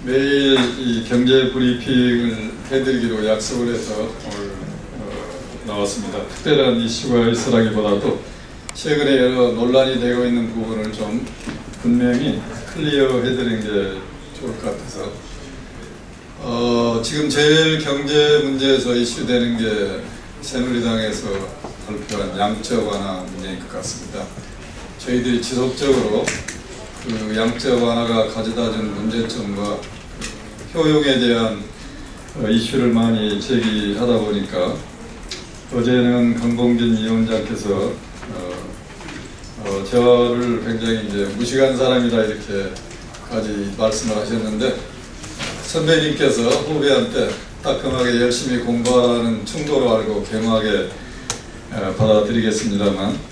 매일 이 경제 브리핑을 해드리기로 약속을 해서 오늘 나왔습니다. 특별한 이슈가 있으라기보다도 최근에 여러 논란이 되고 있는 부분을 좀 분명히 클리어 해드리는 게 좋을 것 같아서 지금 제일 경제 문제에서 이슈되는 게 새누리당에서 발표한 양적 완화 문제인 것 같습니다. 저희들이 지속적으로 그 양적 완화가 가져다준 문제점과 효용에 대한 이슈를 많이 제기하다 보니까 어제는 강봉진 위원장께서 저를 굉장히 이제 무식한 사람이다 이렇게까지 말씀을 하셨는데, 선배님께서 후배한테 따끔하게 열심히 공부하는 충고로 알고 겸하게 받아들이겠습니다만,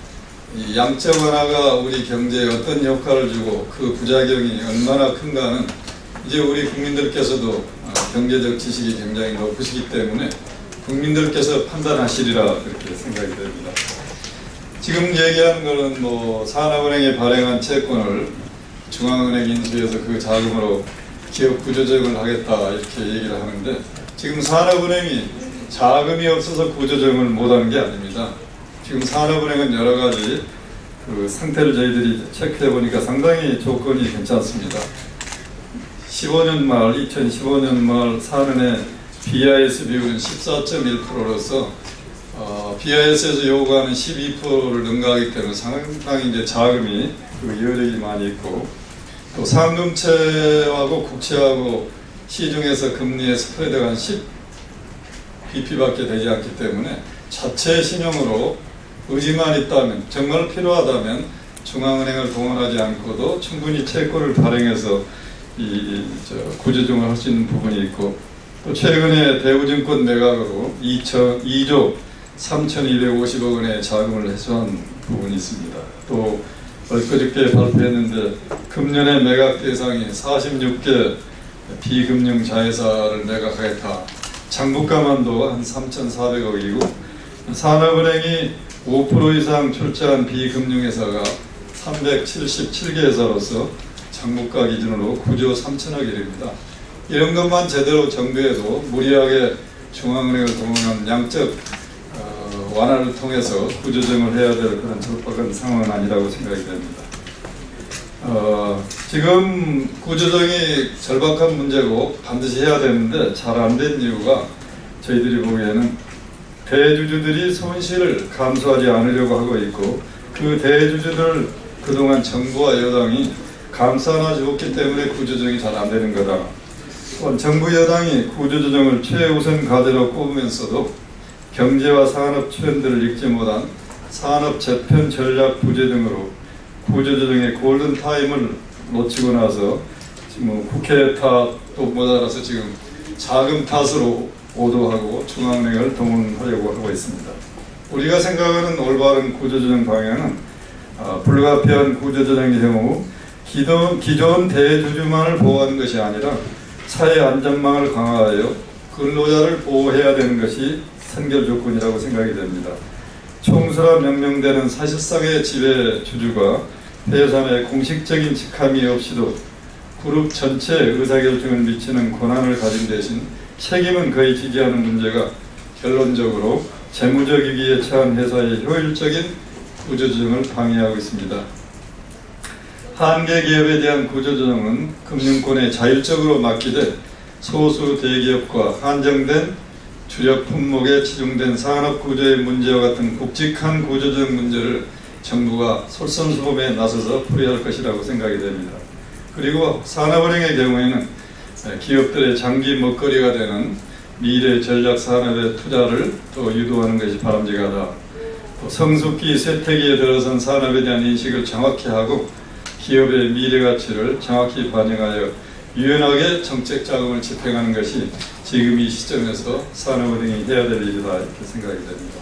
이 양적 완화가 우리 경제에 어떤 효과를 주고 그 부작용이 얼마나 큰가는 이제 우리 국민들께서도 경제적 지식이 굉장히 높으시기 때문에 국민들께서 판단하시리라 그렇게 생각이 됩니다. 지금 얘기하는 것은 산업은행이 발행한 채권을 중앙은행 인수해서 그 자금으로 기업 구조조정을 하겠다 이렇게 얘기를 하는데, 지금 산업은행이 자금이 없어서 구조조정을 못하는 게 아닙니다. 지금 산업은행은 여러 가지 그 상태를 저희들이 체크해 보니까 상당히 조건이 괜찮습니다. 2015년 말 산은의 BIS 비율은 14.1%로서 BIS에서 요구하는 12%를 능가하기 때문에 상당히 이제 자금이 그 여력이 많이 있고, 또 상금채하고 국채하고 시중에서 금리의 스프레드가 한 10bp밖에 되지 않기 때문에 자체 신용으로 의지만 있다면, 정말 필요하다면 중앙은행을 동원하지 않고도 충분히 채권을 발행해서 구조조정을 할 수 있는 부분이 있고, 또 최근에 대우증권 매각으로 2조 3,250억 원의 자금을 회수한 부분이 있습니다. 또 엊그저께 발표했는데 금년에 매각 대상이 46개 비금융 자회사를 매각하겠다. 장부가만도 한 3,400억이고 산업은행이 5% 이상 출자한 비금융회사가 377개 회사로서 장부가 기준으로 9조 3천억입니다. 이런 것만 제대로 정부에도 무리하게 중앙은행을 동원한 양적 완화를 통해서 구조조정을 해야 될 그런 절박한 상황은 아니라고 생각이 됩니다. 지금 구조조정이 절박한 문제고 반드시 해야 되는데 잘 안 된 이유가, 저희들이 보기에는 대주주들이 손실을 감수하지 않으려고 하고 있고, 그 대주주들 그동안 정부와 여당이 감싸나 주었기 때문에 구조조정이 잘 안 되는 거다. 또한 정부 여당이 구조조정을 최우선 과제로 꼽으면서도 경제와 산업 트렌드를 읽지 못한 산업 재편 전략 부재 등으로 구조조정의 골든타임을 놓치고 나서 지금 국회 탓도 모자라서 지금 자금 탓으로 오도하고 중앙은행을 동원하려고 하고 있습니다. 우리가 생각하는 올바른 구조조정 방향은 불가피한 구조조정의 경우 기존 대주주만을 보호하는 것이 아니라 사회 안전망을 강화하여 근로자를 보호해야 되는 것이 선결 조건이라고 생각이 됩니다. 총수라 명명되는 사실상의 지배주주가 회사 내 공식적인 직함이 없이도 그룹 전체에 의사결정을 미치는 권한을 가진 대신 책임은 거의 지지하는 문제가 결론적으로 재무적 위기에 처한 회사의 효율적인 구조조정을 방해하고 있습니다. 한계 기업에 대한 구조조정은 금융권에 자율적으로 맡기되 소수 대기업과 한정된 주력 품목에 치중된 산업 구조의 문제와 같은 굵직한 구조조정 문제를 정부가 솔선수범에 나서서 풀이할 것이라고 생각이 됩니다. 그리고 산업은행의 경우에는 기업들의 장기 먹거리가 되는 미래 전략 산업의 투자를 또 유도하는 것이 바람직하다. 또 성숙기 쇠퇴기에 들어선 산업에 대한 인식을 정확히 하고 기업의 미래 가치를 정확히 반영하여 유연하게 정책 자금을 집행하는 것이 지금 이 시점에서 산업은행이 해야 될 일이다 이렇게 생각이 됩니다.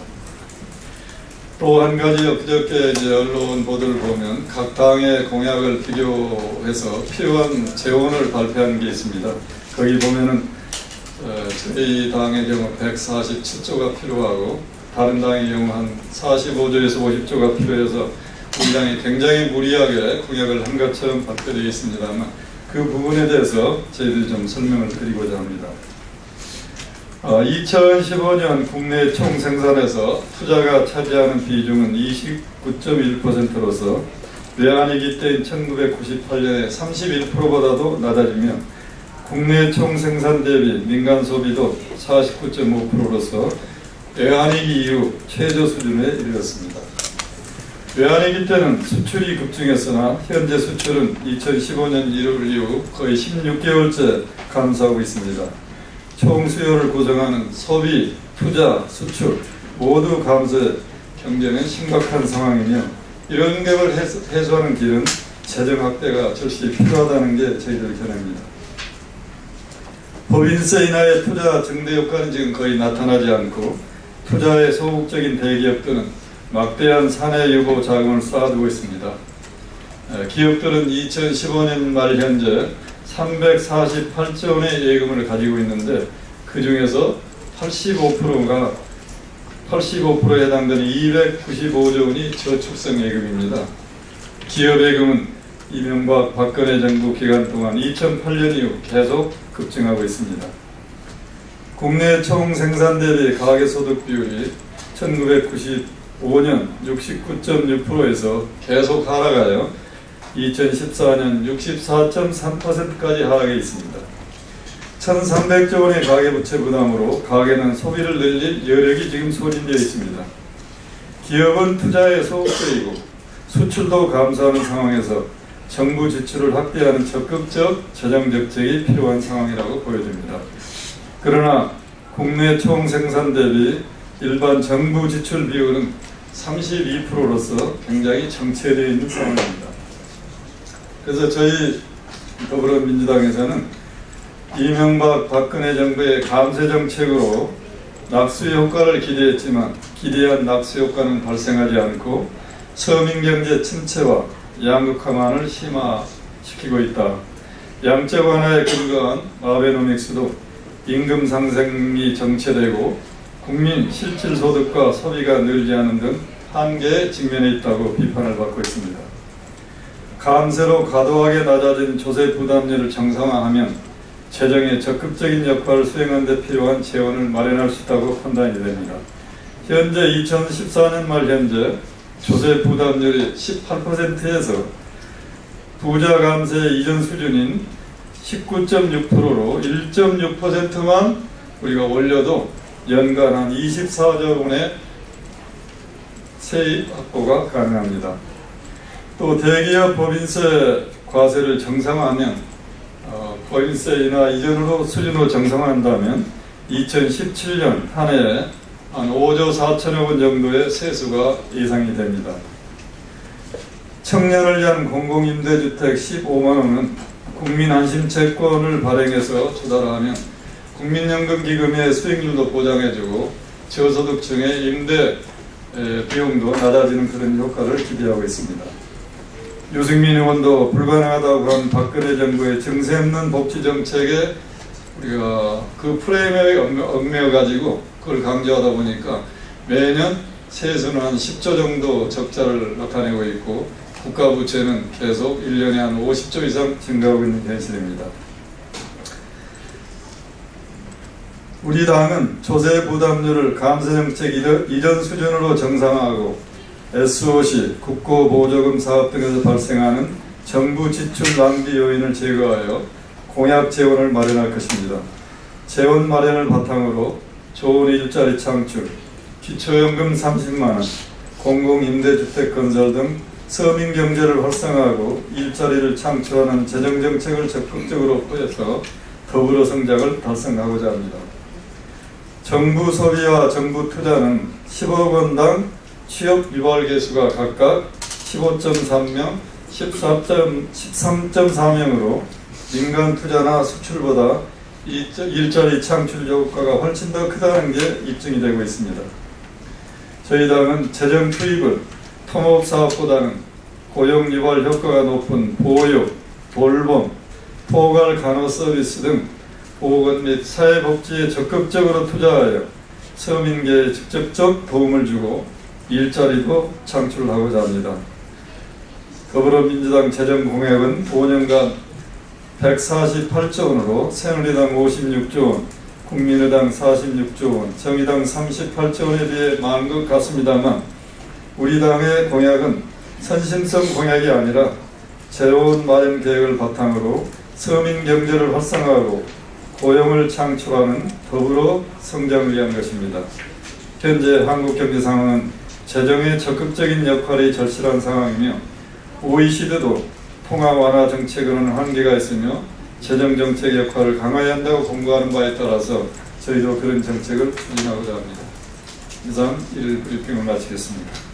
또 한 가지, 엊그저께 이제 언론 보도를 보면 각 당의 공약을 비교해서 필요한 재원을 발표한 게 있습니다. 거기 보면은 저희 당의 경우 147조가 필요하고 다른 당의 경우 한 45조에서 50조가 필요해서 우리 당이 굉장히 무리하게 공약을 한 것처럼 발표되어 있습니다만, 그 그 부분에 대해서 저희들이 좀 설명을 드리고자 합니다. 2015년 국내 총 생산에서 투자가 차지하는 비중은 29.1%로서 외환위기 때인 1998년의 31%보다도 낮아지며 국내 총 생산 대비 민간 소비도 49.5%로서 외환위기 이후 최저 수준에 이르렀습니다. 외환위기 때는 수출이 급증했으나 현재 수출은 2015년 1월 이후 거의 16개월째 감소하고 있습니다. 총 수요를 구성하는 소비, 투자, 수출 모두 감소해 경제는 심각한 상황이며 이런 격을 해소하는 길은 재정 확대가 절실히 필요하다는 게 저희들 견해입니다. 법인세 인하의 투자 증대 효과는 지금 거의 나타나지 않고 투자에 소극적인 대기업들은 막대한 사내 유보 자금을 쌓아두고 있습니다. 기업들은 2015년 말 현재 348조 원의 예금을 가지고 있는데 그 중에서 85%에 해당되는 295조 원이 저축성 예금입니다. 기업 예금은 이명박 박근혜 정부 기간 동안 2008년 이후 계속 급증하고 있습니다. 국내 총 생산 대비 가계소득 비율이 1995년 69.6%에서 계속 하락하여 2014년 64.3%까지 하락해 있습니다. 1,300조 원의 가계부채 부담으로 가계는 소비를 늘릴 여력이 지금 소진되어 있습니다. 기업은 투자에 소극적이고 수출도 감소하는 상황에서 정부 지출을 확대하는 적극적 재정 정책이 필요한 상황이라고 보여집니다. 그러나 국내 총 생산 대비 일반 정부 지출 비율은 32%로서 굉장히 정체되어 있는 상황입니다. 그래서 저희 더불어민주당에서는 이명박 박근혜 정부의 감세 정책으로 낙수 효과를 기대했지만 기대한 낙수 효과는 발생하지 않고 서민 경제 침체와 양극화만을 심화시키고 있다. 양적 완화에 근거한 아베노믹스도 임금 상승이 정체되고 국민 실질 소득과 소비가 늘지 않은 등 한계에 직면해 있다고 비판을 받고 있습니다. 감세로 과도하게 낮아진 조세 부담률을 정상화하면 재정의 적극적인 역할을 수행하는 데 필요한 재원을 마련할 수 있다고 판단이 됩니다. 현재 2014년 말 현재 조세 부담률이 18%에서 부자 감세 이전 수준인 19.6%로 1.6%만 우리가 올려도 연간 한 24조 원의 세입 확보가 가능합니다. 또 대기업 법인세 과세를 정상화하면 법인세 인하 이전으로 수준으로 정상화한다면 2017년 한 해에 한 5조 4천억 원 정도의 세수가 예상이 됩니다. 청년을 위한 공공임대주택 15만 원은 국민안심채권을 발행해서 조달하면 국민연금기금의 수익률도 보장해주고 저소득층의 임대 비용도 낮아지는 그런 효과를 기대하고 있습니다. 유승민 의원도 불가능하다고 한 박근혜 정부의 정세 없는 복지 정책에 우리가 그 프레임에 얽매여 가지고 그걸 강조하다 보니까 매년 세수는 한 10조 정도 적자를 나타내고 있고 국가 부채는 계속 1년에 한 50조 이상 증가하고 있는 현실입니다. 우리 당은 조세 부담률을 감세 정책 이전 수준으로 정상화하고 SOC, 국고보조금 사업 등에서 발생하는 정부 지출 낭비 요인을 제거하여 공약 재원을 마련할 것입니다. 재원 마련을 바탕으로 좋은 일자리 창출, 기초연금 30만 원, 공공임대주택 건설 등 서민 경제를 활성화하고 일자리를 창출하는 재정정책을 적극적으로 포함해서 더불어 성장을 달성하고자 합니다. 정부 소비와 정부 투자는 10억 원당 취업 유발 개수가 각각 15.3명, 13.4명으로 민간 투자나 수출보다 일자리 창출 효과가 훨씬 더 크다는 게 입증이 되고 있습니다. 저희 당은 재정 투입을 토목사업보다는 고용 유발 효과가 높은 보육, 돌봄, 포괄 간호 서비스 등 보건 및 사회복지에 적극적으로 투자하여 서민계에 직접적 도움을 주고 일자리도 창출하고자 합니다. 더불어민주당 재정공약은 5년간 148조 원으로 새누리당 56조 원, 국민의당 46조 원, 정의당 38조 원에 비해 많은 것 같습니다만 우리 당의 공약은 선심성 공약이 아니라 새로운 마련 계획을 바탕으로 서민 경제를 활성화하고 고용을 창출하는 더불어 성장을 위한 것입니다. 현재 한국 경제 상황은 재정의 적극적인 역할이 절실한 상황이며 OECD도 통화 완화 정책에는 한계가 있으며 재정 정책 역할을 강화해야 한다고 공고하는 바에 따라서 저희도 그런 정책을 추진하고자 합니다. 이상 1일 브리핑을 마치겠습니다.